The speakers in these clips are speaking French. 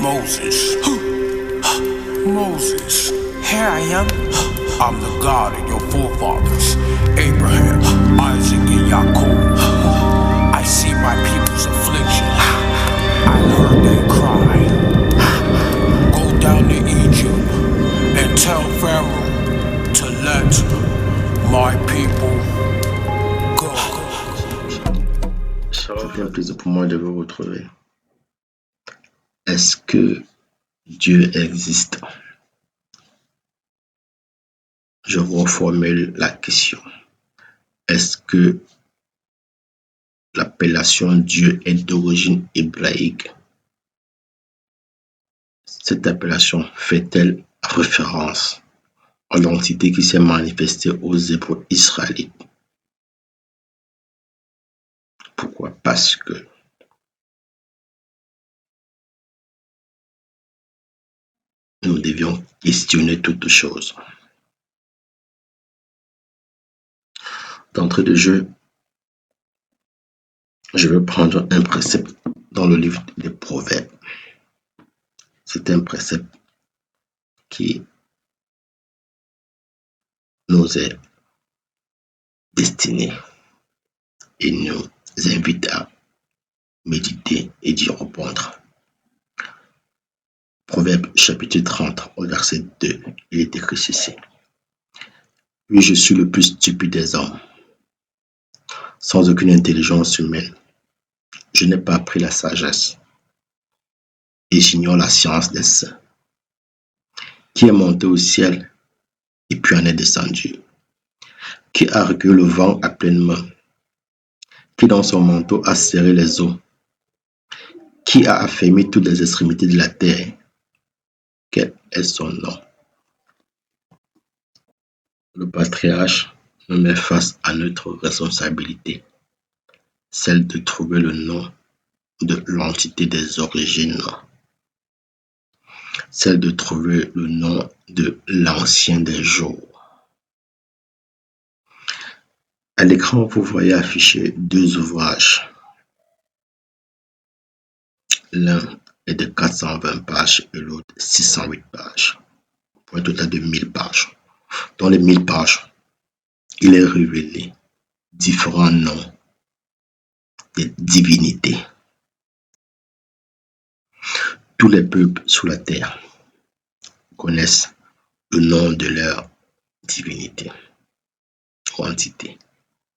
Moses. Moses, here I am. I'm the God of your forefathers, Abraham, Isaac, and Jacob. I see my people's affliction. I heard they cry. Go down to Egypt and tell Pharaoh to let my people go. Ça va être un plaisir pour moi de vous retrouver. Est-ce que Dieu existe? Je reformule la question. Est-ce que l'appellation Dieu est d'origine hébraïque? Cette appellation fait-elle référence à l'entité qui s'est manifestée aux Hébreux israélites? Pourquoi? Parce que nous devions questionner toutes choses. D'entrée de jeu, je vais prendre un précepte dans le livre des Proverbes. C'est un précepte qui nous est destiné et nous invite à méditer et d'y répondre. Proverbe chapitre 30, au verset 2, il est écrit ceci. Oui, je suis le plus stupide des hommes, sans aucune intelligence humaine. Je n'ai pas appris la sagesse et j'ignore la science des saints. Qui est monté au ciel et puis en est descendu? Qui a recueilli le vent à pleine main? Qui dans son manteau a serré les eaux? Qui a affermi toutes les extrémités de la terre? Quel est son nom? Le patriarche nous met face à notre responsabilité, celle de trouver le nom de l'entité des origines, celle de trouver le nom de l'ancien des jours. À l'écran, vous voyez afficher deux ouvrages. L'un est de 420 pages et l'autre 608 pages, pour un total de 1000 pages. Dans les 1000 pages, il est révélé différents noms des divinités. Tous les peuples sur la terre connaissent le nom de leur divinité ou entité.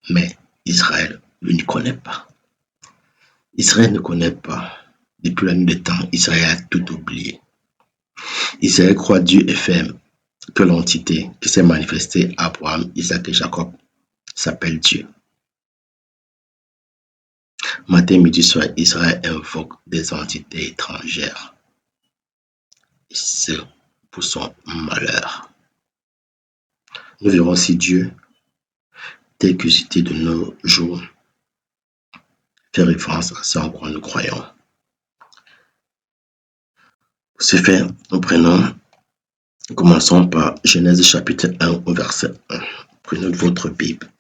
Mais Israël ne connaît pas. Israël ne connaît pas. Depuis la nuit des temps, Israël a tout oublié. Israël croit Dieu est ferme, que l'entité qui s'est manifestée à Abraham, Isaac et Jacob s'appelle Dieu. Matin, midi, soir, Israël invoque des entités étrangères. Et c'est pour son malheur. Nous verrons si Dieu, tel que cité de nos jours, fait référence à ce en quoi nous croyons. Pour ce faire, commençons par Genèse chapitre 1 au verset 1. Prenez votre Bible.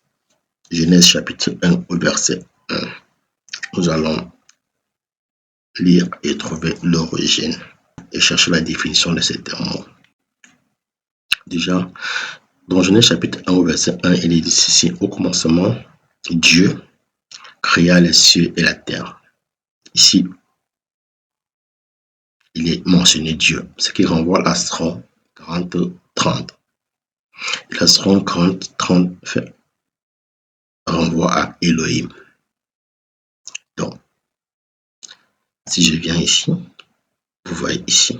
Genèse chapitre 1 au verset 1. Nous allons lire et trouver l'origine et chercher la définition de ces termes. Déjà, dans Genèse chapitre 1 au verset 1, il est dit ici, au commencement, Dieu créa les cieux et la terre. Ici, il est mentionné Dieu, ce qui renvoie à Strong 40-30. Et la Strong 40-30 renvoie à Elohim. Donc, si je viens ici, vous voyez ici,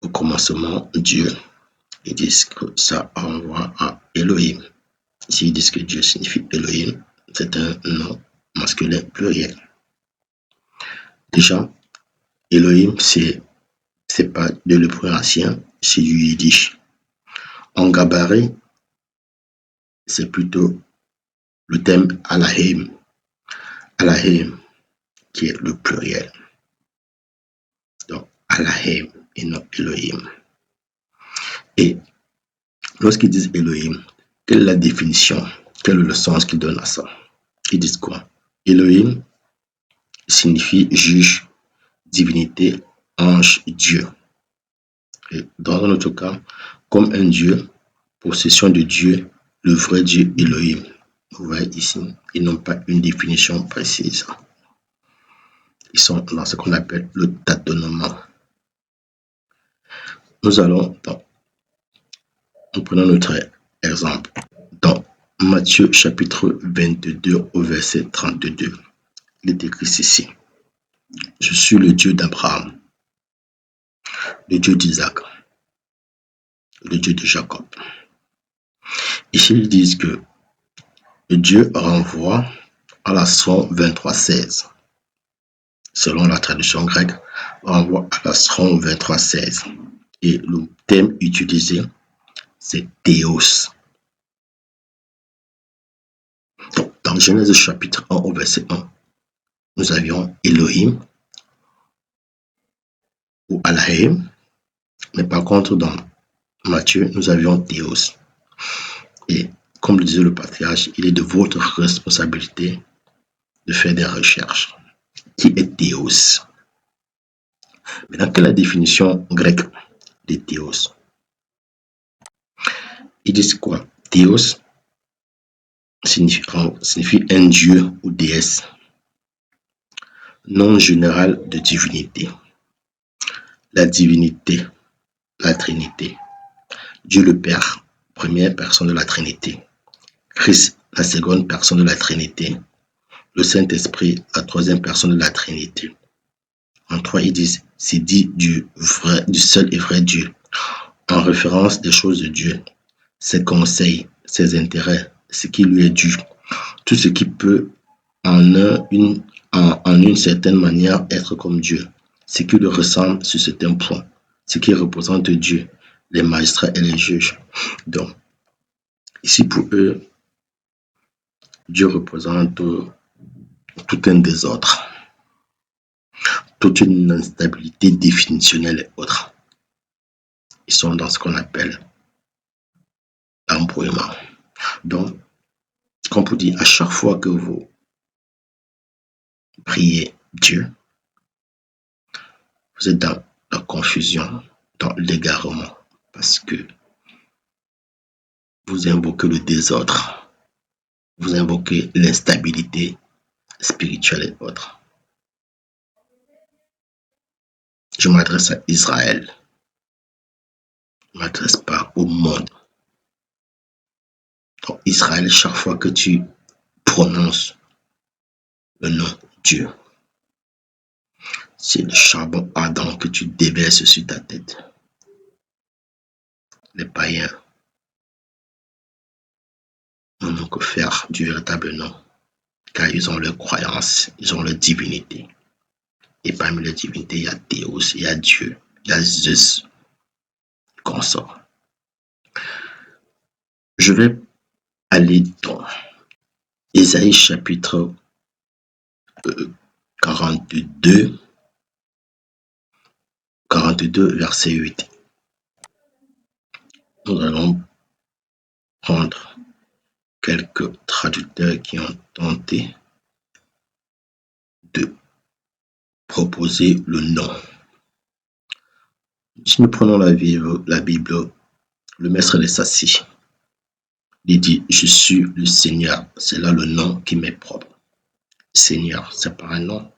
au commencement, Dieu, ils disent que ça renvoie à Elohim. Ici, ils disent que Dieu signifie Elohim, c'est un nom masculin pluriel. Déjà, Elohim, c'est pas de l'hébreu ancien, c'est du yiddish. En gabarit, c'est plutôt le terme Alahim. Alahim, qui est le pluriel. Donc, Alahim et non Elohim. Et lorsqu'ils disent Elohim, quelle est la définition? Quel est le sens qu'ils donnent à ça? Ils disent quoi? Elohim signifie juge divinité, ange, Dieu. Et dans un autre cas, comme un Dieu, possession de Dieu, le vrai Dieu Elohim. Vous voyez ici, ils n'ont pas une définition précise. Ils sont dans ce qu'on appelle le tâtonnement. Nous prenons notre exemple. Dans Matthieu chapitre 22 au verset 32, il est écrit ceci. Je suis le Dieu d'Abraham, le Dieu d'Isaac, le Dieu de Jacob. Ici, ils disent que Dieu renvoie à la Somme 23:16. Selon la traduction grecque, renvoie à la Somme 23:16. Et le terme utilisé, c'est Théos. Donc, dans Genèse chapitre 1 au verset 1, nous avions Elohim ou Elohim, mais par contre, dans Matthieu, nous avions Théos. Et comme le disait le patriarche, il est de votre responsabilité de faire des recherches. Qui est Théos? Maintenant, quelle est la définition grecque de Théos? Ils disent quoi? Théos signifie un dieu ou déesse, nom général de divinité. La divinité, la Trinité. Dieu le Père, première personne de la Trinité. Christ, la seconde personne de la Trinité. Le Saint-Esprit, la troisième personne de la Trinité. En 3, ils disent, c'est dit du seul et vrai Dieu, en référence des choses de Dieu, ses conseils, ses intérêts, ce qui lui est dû, tout ce qui peut en une certaine manière être comme Dieu, ce qui lui ressemble sur certains points, ce qui représente Dieu, les magistrats et les juges. Donc, ici pour eux, Dieu représente tout un désordre, toute une instabilité définitionnelle et autres. Ils sont dans ce qu'on appelle l'embrouillement. Donc, comme on dit, à chaque fois que vous priez Dieu, vous êtes dans la confusion, dans l'égarement, parce que vous invoquez le désordre, vous invoquez l'instabilité spirituelle et autres. Je m'adresse à Israël, je ne m'adresse pas au monde. Donc, Israël, chaque fois que tu prononces le nom Dieu, c'est le charbon ardent que tu déverses sur ta tête. Les païens n'ont que faire du véritable nom, car ils ont leur croyance, ils ont leur divinité. Et parmi les divinités, il y a Théos, il y a Dieu, il y a Zeus, consort. Je vais aller dans Ésaïe chapitre 42, verset 8. Nous allons prendre quelques traducteurs qui ont tenté de proposer le nom. Si nous prenons la Bible, le maître les assis. Il dit, je suis le Seigneur. C'est là le nom qui m'est propre. Seigneur, c'est pas un nom.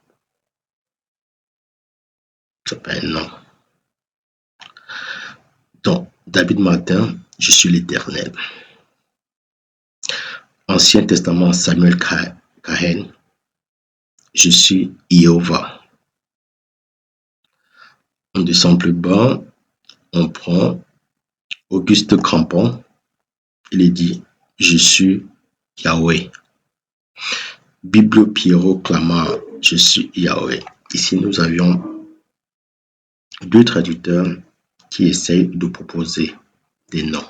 C'est pas un nom. Donc, David Martin, je suis l'Éternel. Ancien Testament, Samuel Cahen, je suis Jéhovah. On descend plus bas, on prend Auguste Crampon, il dit, je suis Yahweh. Bible Pierrot Clamart, je suis Yahweh. Ici, nous avions deux traducteurs qui essayent de proposer des noms.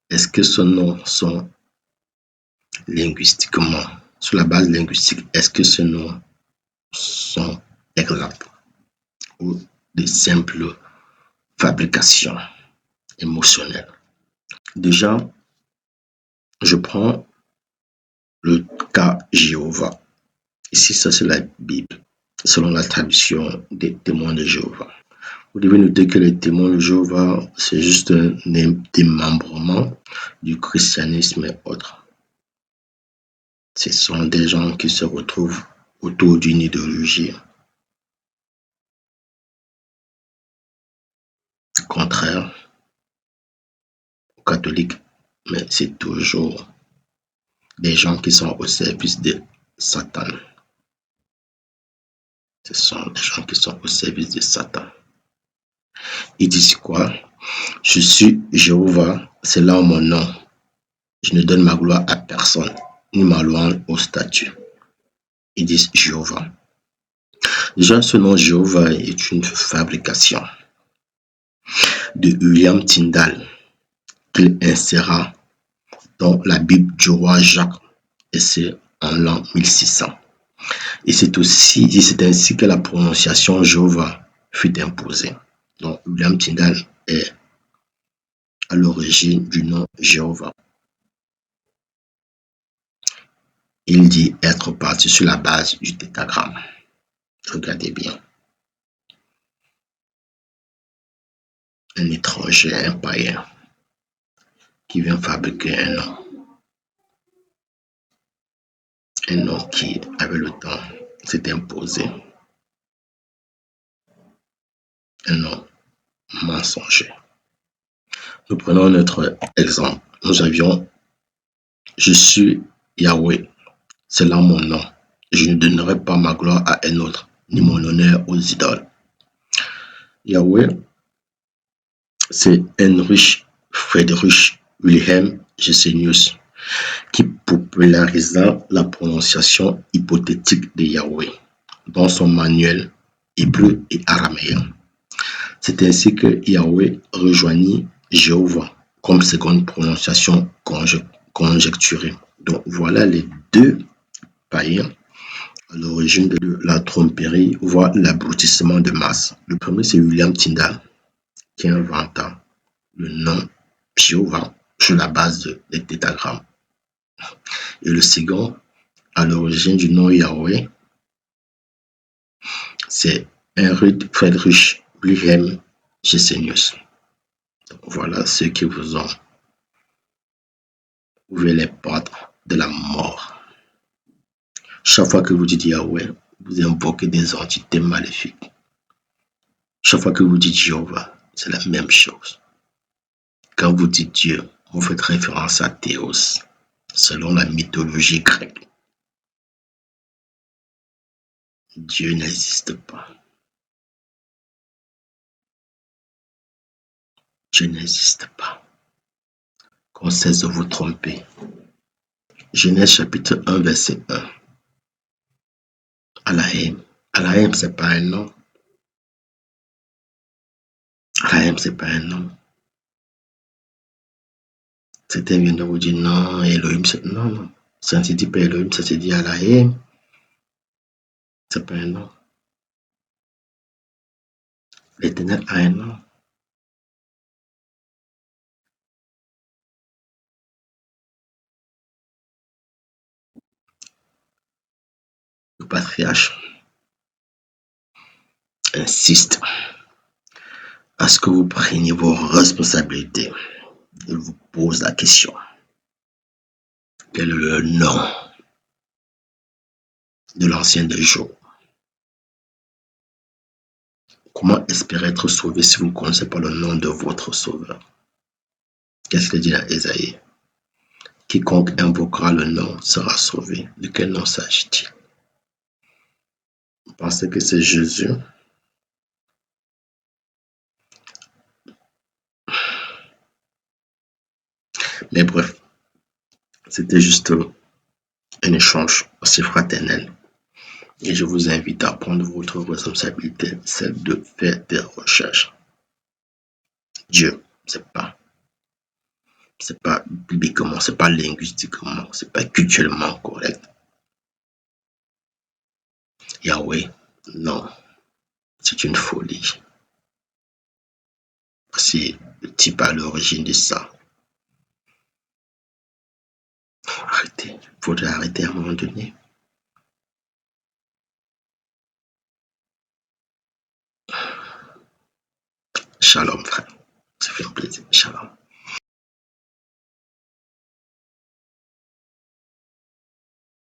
Est-ce que ces noms sont linguistiquement, sur la base linguistique, est-ce que ces noms sont exacts ou de simples fabrications émotionnelles? Déjà, je prends le cas Jéhovah. Ici, ça c'est la Bible. selon la tradition des témoins de Jéhovah. Vous devez noter que les témoins de Jéhovah, c'est juste un démembrement du christianisme et autres. Ce sont des gens qui se retrouvent autour d'une idéologie contraire aux catholiques, mais c'est toujours des gens qui sont au service de Satan. Ce sont des gens qui sont au service de Satan. Ils disent quoi? Je suis Jéhovah, c'est là mon nom. Je ne donne ma gloire à personne, ni ma louange aux statues. Ils disent Jéhovah. Déjà, ce nom Jéhovah est une fabrication de William Tyndale qu'il inséra dans la Bible du roi Jacques, et c'est en l'an 1600. Et c'est ainsi que la prononciation Jéhovah fut imposée. Donc, William Tyndale est à l'origine du nom Jéhovah. Il dit être parti sur la base du tétragramme. Regardez bien. Un étranger, un païen, qui vient fabriquer un nom qui, avec le temps, s'est imposé. Un nom mensonger. Nous prenons notre exemple. Nous avions Je suis Yahweh, c'est là mon nom. Je ne donnerai pas ma gloire à un autre, ni mon honneur aux idoles. Yahweh, c'est Heinrich Friedrich Wilhelm Gesenius qui popularisa la prononciation hypothétique de Yahweh dans son manuel hébreu et araméen. C'est ainsi que Yahweh rejoignit Jéhovah comme seconde prononciation conjecturée. Donc voilà les deux païens à l'origine de la tromperie, voire l'abrutissement de masse. Le premier, c'est William Tyndale qui inventa le nom Jéhovah sur la base des tétragrammes. Et le second, à l'origine du nom Yahweh, c'est Heinrich Friedrich Wilhelm Gesenius. Donc voilà ceux qui vous ont ouvert les portes de la mort. Chaque fois que vous dites Yahweh, vous invoquez des entités maléfiques. Chaque fois que vous dites Jéhovah, c'est la même chose. Quand vous dites Dieu, vous faites référence à Théos, selon la mythologie grecque. Dieu n'existe pas. Dieu n'existe pas. Qu'on cesse de vous tromper. Genèse chapitre 1, verset 1. Alaïm. Alaïm, c'est pas un nom. Alaïm, c'est pas un nom. Certains viennent de vous dire non, Elohim, c'est non, non. Ça ne se dit pas Elohim, ça se dit Alaïm. C'est pas un nom. L'Éternel a un nom. Le patriarche insiste à ce que vous preniez vos responsabilités. Il vous pose la question. Quel est le nom de l'ancien des jours? Comment espérer être sauvé si vous ne connaissez pas le nom de votre sauveur? Qu'est-ce qu'il dit dans Ésaïe? Quiconque invoquera le nom sera sauvé. De quel nom s'agit-il? Vous pensez que c'est Jésus? Mais bref, c'était juste un échange aussi fraternel. Et je vous invite à prendre votre responsabilité, celle de faire des recherches. Dieu, c'est pas bibliquement, c'est pas linguistiquement, c'est pas culturellement correct. Yahweh, non, c'est une folie. C'est le type à l'origine de ça. Arrêtez, il faudrait arrêter à un moment donné. Shalom, frère. Ça fait un plaisir. Shalom.